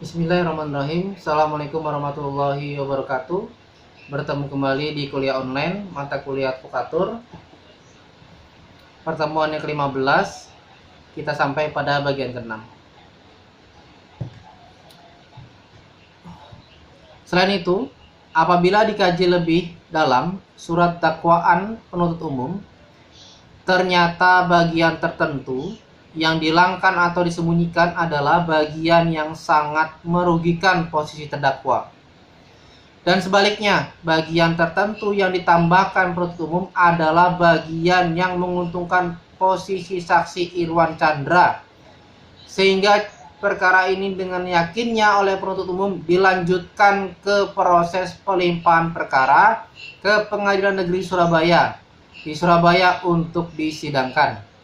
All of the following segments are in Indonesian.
Bismillahirrahmanirrahim. Assalamualaikum warahmatullahi wabarakatuh. Bertemu kembali di kuliah online mata kuliah advokatur. Pertemuan yang ke-15. Kita sampai pada bagian ke-6. Selain itu, apabila dikaji lebih dalam surat dakwaan penuntut umum, ternyata bagian tertentu yang dihilangkan atau disembunyikan adalah bagian yang sangat merugikan posisi terdakwa. Dan sebaliknya, bagian tertentu yang ditambahkan penuntut umum adalah bagian yang menguntungkan posisi saksi Irwan Chandra. Sehingga perkara ini dengan yakinnya oleh penuntut umum dilanjutkan ke proses pelimpahan perkara ke Pengadilan Negeri Surabaya di Surabaya untuk disidangkan.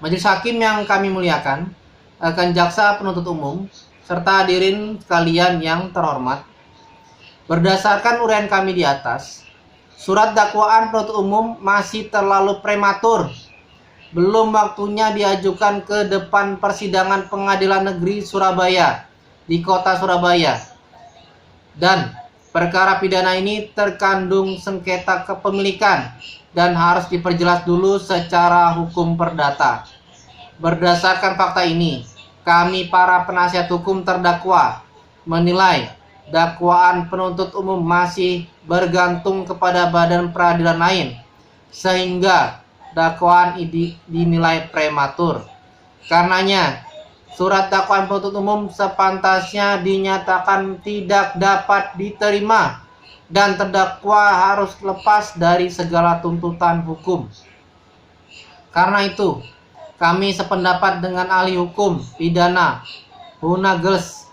Majelis hakim yang kami muliakan, rekan jaksa penuntut umum, serta hadirin sekalian yang terhormat, berdasarkan uraian kami di atas, surat dakwaan penuntut umum masih terlalu prematur. Belum waktunya diajukan ke depan persidangan Pengadilan Negeri Surabaya di kota Surabaya. Dan perkara pidana ini terkandung sengketa kepemilikan dan harus diperjelas dulu secara hukum perdata. Berdasarkan fakta ini, kami para penasihat hukum terdakwa menilai dakwaan penuntut umum masih bergantung kepada badan peradilan lain, sehingga dakwaan ini dinilai prematur. Karenanya, surat dakwaan penuntut umum sepantasnya dinyatakan tidak dapat diterima dan terdakwa harus lepas dari segala tuntutan hukum. Karena itu, kami sependapat dengan ahli hukum pidana Hunagels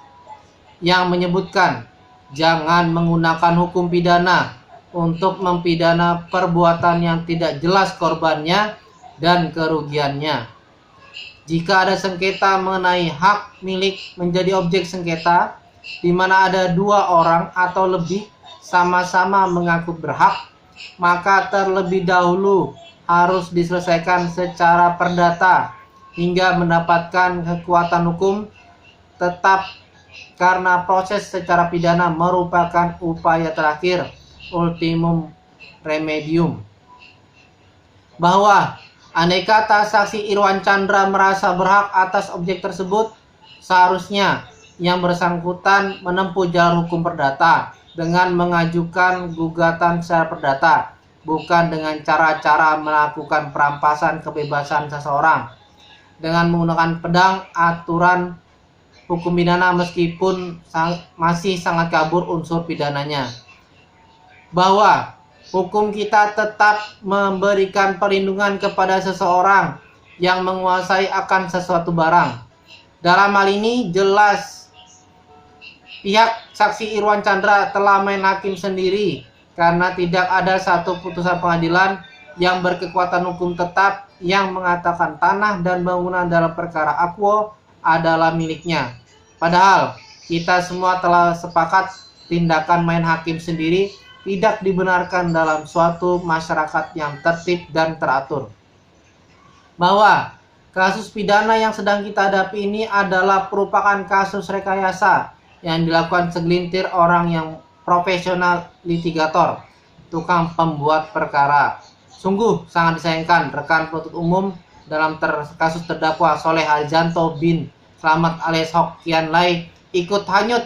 yang menyebutkan jangan menggunakan hukum pidana untuk mempidana perbuatan yang tidak jelas korbannya dan kerugiannya. Jika ada sengketa mengenai hak milik menjadi objek sengketa, di mana ada dua orang atau lebih sama-sama mengaku berhak, maka terlebih dahulu harus diselesaikan secara perdata hingga mendapatkan kekuatan hukum tetap, karena proses secara pidana merupakan upaya terakhir, ultimum remedium. Bahwa andai kata saksi Irwan Chandra merasa berhak atas objek tersebut, seharusnya yang bersangkutan menempuh jalur hukum perdata dengan mengajukan gugatan secara perdata, bukan dengan cara-cara melakukan perampasan kebebasan seseorang dengan menggunakan pedang aturan hukum pidana meskipun masih sangat kabur unsur pidananya. Bahwa hukum kita tetap memberikan perlindungan kepada seseorang yang menguasai akan sesuatu barang. Dalam hal ini jelas pihak saksi Irwan Chandra telah main hakim sendiri, karena tidak ada satu putusan pengadilan yang berkekuatan hukum tetap yang mengatakan tanah dan bangunan dalam perkara Akwo adalah miliknya. Padahal kita semua telah sepakat tindakan main hakim sendiri tidak dibenarkan dalam suatu masyarakat yang tertib dan teratur. Bahwa kasus pidana yang sedang kita hadapi ini adalah merupakan kasus rekayasa yang dilakukan segelintir orang yang profesional litigator, tukang pembuat perkara. Sungguh sangat disayangkan rekan penuntut umum dalam kasus terdakwa Soleh Harjanto bin Slamet alias Hokian Lai ikut hanyut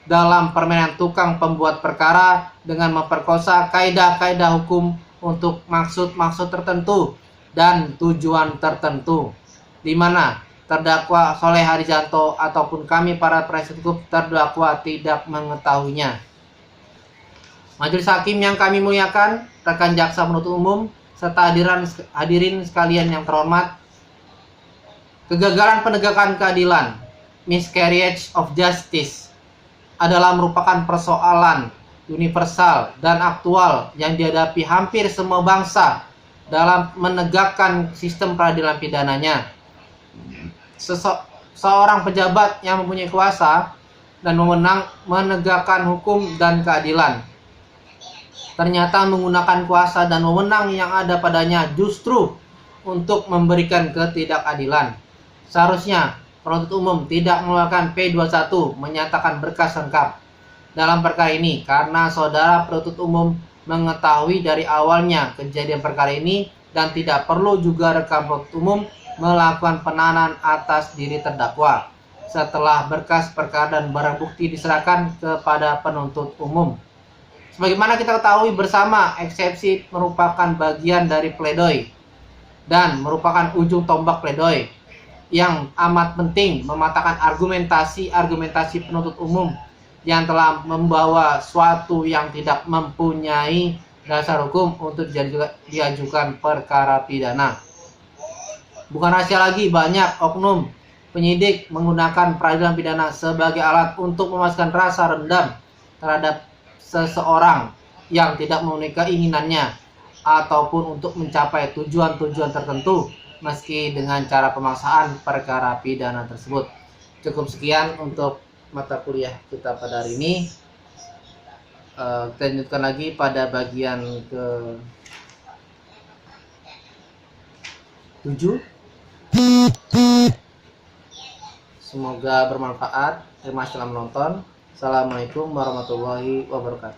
dalam permainan tukang pembuat perkara dengan memperkosa kaidah-kaidah hukum untuk maksud-maksud tertentu dan tujuan tertentu, di mana terdakwa Soleh Harjanto ataupun kami para penasihat hukum terdakwa tidak mengetahuinya. Majelis hakim yang kami muliakan, rekan jaksa penuntut umum, serta hadirin sekalian yang terhormat, kegagalan penegakan keadilan, miscarriage of justice, adalah merupakan persoalan universal dan aktual yang dihadapi hampir semua bangsa dalam menegakkan sistem peradilan pidananya. Seorang pejabat yang mempunyai kuasa dan wewenang menegakkan hukum dan keadilan ternyata menggunakan kuasa dan wewenang yang ada padanya justru untuk memberikan ketidakadilan. Seharusnya penuntut umum tidak mengeluarkan P21 menyatakan berkas lengkap dalam perkara ini karena saudara penuntut umum mengetahui dari awalnya kejadian perkara ini dan tidak perlu juga rekan penuntut umum melakukan penahanan atas diri terdakwa setelah berkas perkara dan barang bukti diserahkan kepada penuntut umum. Sebagaimana kita ketahui bersama, eksepsi merupakan bagian dari pledoi dan merupakan ujung tombak pledoi yang amat penting mematahkan argumentasi penuntut umum yang telah membawa suatu yang tidak mempunyai dasar hukum untuk diajukan perkara pidana. Bukan rahasia lagi, banyak oknum penyidik menggunakan peradilan pidana sebagai alat untuk memuaskan rasa dendam terhadap seseorang yang tidak memenuhi keinginannya ataupun untuk mencapai tujuan-tujuan tertentu meski dengan cara pemaksaan perkara pidana tersebut. Cukup sekian untuk mata kuliah kita pada hari ini. Kita lanjutkan lagi pada bagian ke-7. Semoga bermanfaat. Terima kasih telah menonton. Assalamualaikum warahmatullahi wabarakatuh.